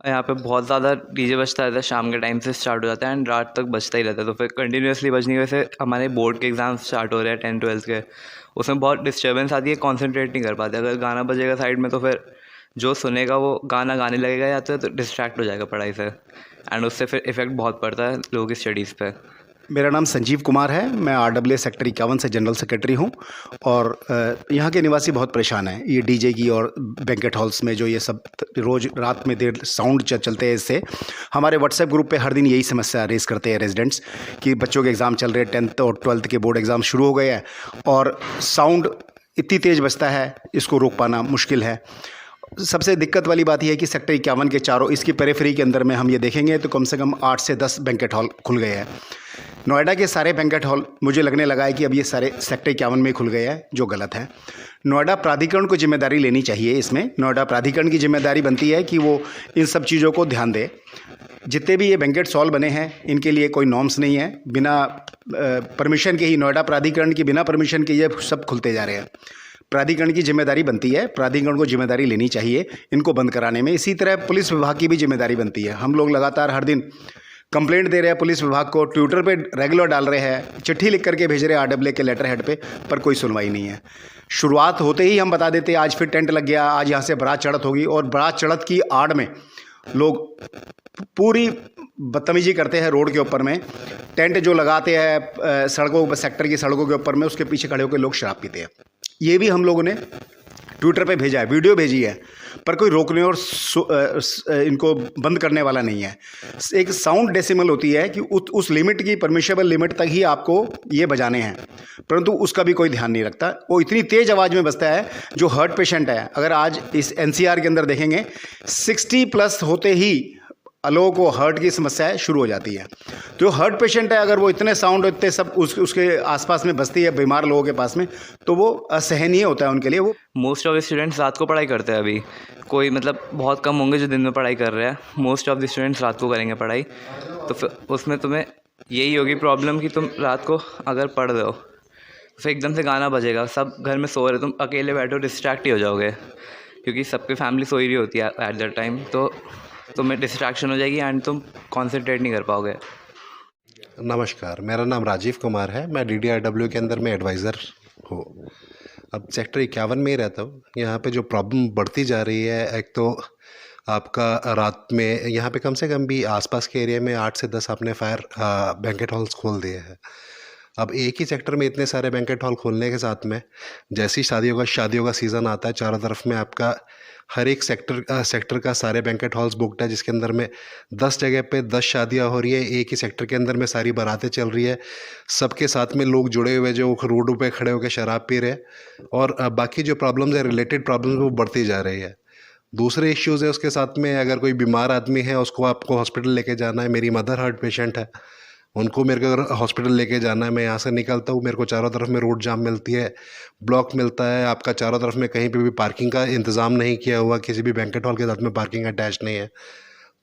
यहाँ पे बहुत ज़्यादा डीजे बजता रहता है, शाम के टाइम से स्टार्ट हो जाता है एंड रात तक बजता ही रहता है। तो फिर कंटिन्यूसली बजने की वजह से हमारे बोर्ड के एग्ज़ाम स्टार्ट हो रहे हैं 10th 12th के, उसमें बहुत डिस्टर्बेंस आती है, कॉन्सेंट्रेट नहीं कर पाते। अगर गाना बजेगा साइड में तो फिर जो सुनेगा वो गाना गाने लगेगा या तो डिस्ट्रैक्ट हो जाएगा पढ़ाई से एंड उससे फिर इफ़ेक्ट बहुत पड़ता है लोगों की स्टडीज़ पे। मेरा नाम संजीव कुमार है। मैं RAA सेक्टर 51 से जनरल सेक्रेटरी हूँ और यहाँ के निवासी बहुत परेशान हैं ये डीजे की और बैंकेट हॉल्स में जो ये सब रोज़ रात में देर साउंड चलते हैं। इससे हमारे व्हाट्सएप ग्रुप पे हर दिन यही समस्या रेस करते हैं रेजिडेंट्स कि बच्चों के एग्ज़ाम चल रहे हैं, 10th और 12th के बोर्ड एग्ज़ाम शुरू हो गए हैं और साउंड इतनी तेज़ बजता है, इसको रोक पाना मुश्किल है। सबसे दिक्कत वाली बात यह है कि सेक्टर 51 के चारों इसकी पेरिफेरी के अंदर में हम ये देखेंगे तो कम से कम 8 से 10 बैंकेट हॉल खुल गए हैं। नोएडा के सारे बैंकेट हॉल मुझे लगने लगा है कि अब ये सारे सेक्टर 51 में खुल गए हैं, जो गलत है। नोएडा प्राधिकरण को जिम्मेदारी लेनी चाहिए। इसमें नोएडा प्राधिकरण की जिम्मेदारी बनती है कि वो इन सब चीज़ों को ध्यान दे। जितने भी ये बैंकेट हॉल बने हैं इनके लिए कोई नॉर्म्स नहीं है, बिना परमिशन के ही नोएडा प्राधिकरण की बिना परमिशन के ये सब खुलते जा रहे हैं। प्राधिकरण की जिम्मेदारी बनती है, प्राधिकरण को जिम्मेदारी लेनी चाहिए इनको बंद कराने में। इसी तरह पुलिस विभाग की भी जिम्मेदारी बनती है। हम लोग लगातार हर दिन कंप्लेंट दे रहे हैं पुलिस विभाग को, ट्विटर पे रेगुलर डाल रहे हैं, चिट्ठी लिख करके भेज रहे हैं RAA के लेटर हेड पे, पर कोई सुनवाई नहीं है। शुरुआत होते ही हम बता देते आज फिर टेंट लग गया, आज यहाँ से बारात चढ़त होगी, और बारात चढ़त की आड़ में लोग पूरी बदतमीजी करते हैं रोड के ऊपर में। टेंट जो लगाते हैं सड़कों सेक्टर की सड़कों के ऊपर में, उसके पीछे खड़े होकर लोग शराब पीते हैं। ये भी हम लोगों ने ट्विटर पे भेजा है, वीडियो भेजी है, पर कोई रोकने और इनको बंद करने वाला नहीं है। एक साउंड डेसिमल होती है कि उस लिमिट की परमिशेबल लिमिट तक ही आपको ये बजाने हैं, परंतु उसका भी कोई ध्यान नहीं रखता। वो इतनी तेज़ आवाज़ में बजता है, जो हार्ट पेशेंट है, अगर आज इस NCR के अंदर देखेंगे 60+ होते ही लोगों को हार्ट की समस्याएं शुरू हो जाती है। तो हार्ट पेशेंट है, अगर वो इतने साउंड इतने सब उसके आसपास में बजती है बीमार लोगों के पास में, तो वो असहनीय होता है उनके लिए। वो मोस्ट ऑफ द स्टूडेंट्स रात को पढ़ाई करते हैं अभी, कोई मतलब बहुत कम होंगे जो दिन में पढ़ाई कर रहे हैं। मोस्ट ऑफ द स्टूडेंट्स रात को करेंगे पढ़ाई, तो फिर उसमें तुम्हें यही होगी प्रॉब्लम कि तुम रात को अगर पढ़ रहे हो फिर एकदम से गाना बजेगा, सब घर में सो रहे, तुम अकेले बैठो, डिस्ट्रैक्ट ही हो जाओगे, क्योंकि सबकी फैमिली सोई रही होती है एट दैट टाइम, तो तुम्हें डिस्ट्रैक्शन हो जाएगी एंड तुम कॉन्सेंट्रेट नहीं कर पाओगे। नमस्कार, मेरा नाम राजीव कुमार है। मैं DDRW के अंदर में एडवाइज़र हूँ। अब सेक्टर 51 में ही रहता हूँ। यहाँ पे जो प्रॉब्लम बढ़ती जा रही है, एक तो आपका रात में यहाँ पे कम से कम भी आसपास के एरिया में 8 से 10 आपने बैंकेट हॉल्स खोल दिए हैं। अब एक ही सेक्टर में इतने सारे बैंकेट हॉल खोलने के साथ में जैसी शादियों का सीज़न आता है, चारों तरफ में आपका हर एक सेक्टर का सारे बैंकेट हॉल्स बुकड है, जिसके अंदर में 10 जगह पे 10 शादियां हो रही है। एक ही सेक्टर के अंदर में सारी बारातें चल रही है, सबके साथ में लोग जुड़े हुए जो रोडों पे खड़े होकर शराब पी रहे हैं, और बाकी जो प्रॉब्लम्स है, रिलेटेड प्रॉब्लम्स, वो बढ़ती जा रही है। दूसरे इश्यूज़ है उसके साथ में, अगर कोई बीमार आदमी है उसको आपको हॉस्पिटल लेके जाना है। मेरी मदर हार्ट पेशेंट है, उनको मेरे को अगर हॉस्पिटल लेके जाना है, मैं यहाँ से निकलता हूँ, मेरे को चारों तरफ में रोड जाम मिलती है, ब्लॉक मिलता है। आपका चारों तरफ में कहीं पे भी पार्किंग का इंतज़ाम नहीं किया हुआ, किसी भी बैंकेट हॉल के साथ में पार्किंग अटैच नहीं है।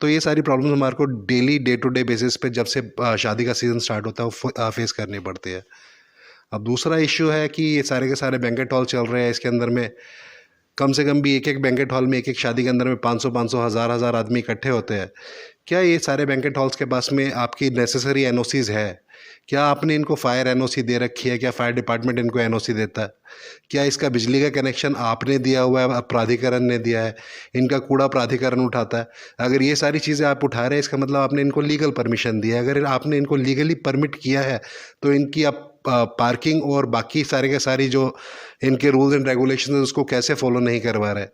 तो ये सारी प्रॉब्लम्स हमारे को daily day to day basis पे जब से शादी का सीज़न स्टार्ट होता है वो फेस करनी पड़ती है। अब दूसरा इश्यू है कि ये सारे के सारे बैंकेट हॉल चल रहे हैं, इसके अंदर में कम से कम भी एक बैंकेट हॉल में एक शादी के अंदर में 500 हज़ार आदमी इकट्ठे होते हैं। क्या ये सारे बैंकेट हॉल्स के पास में आपकी नेसेसरी NOCs है? क्या आपने इनको फायर NOC दे रखी है? क्या फायर डिपार्टमेंट इनको NOC देता है? क्या इसका बिजली का कनेक्शन आपने दिया हुआ है, प्राधिकरण ने दिया है? इनका कूड़ा प्राधिकरण उठाता है? अगर ये सारी चीज़ें आप उठा रहे हैं, इसका मतलब आपने इनको लीगल परमिशन दिया है। अगर आपने इनको लीगली परमिट किया है तो इनकी आप पार्किंग और बाकी सारे के सारी जो इनके रूल्स एंड रेगुलेशन उसको कैसे फॉलो नहीं करवा रहे?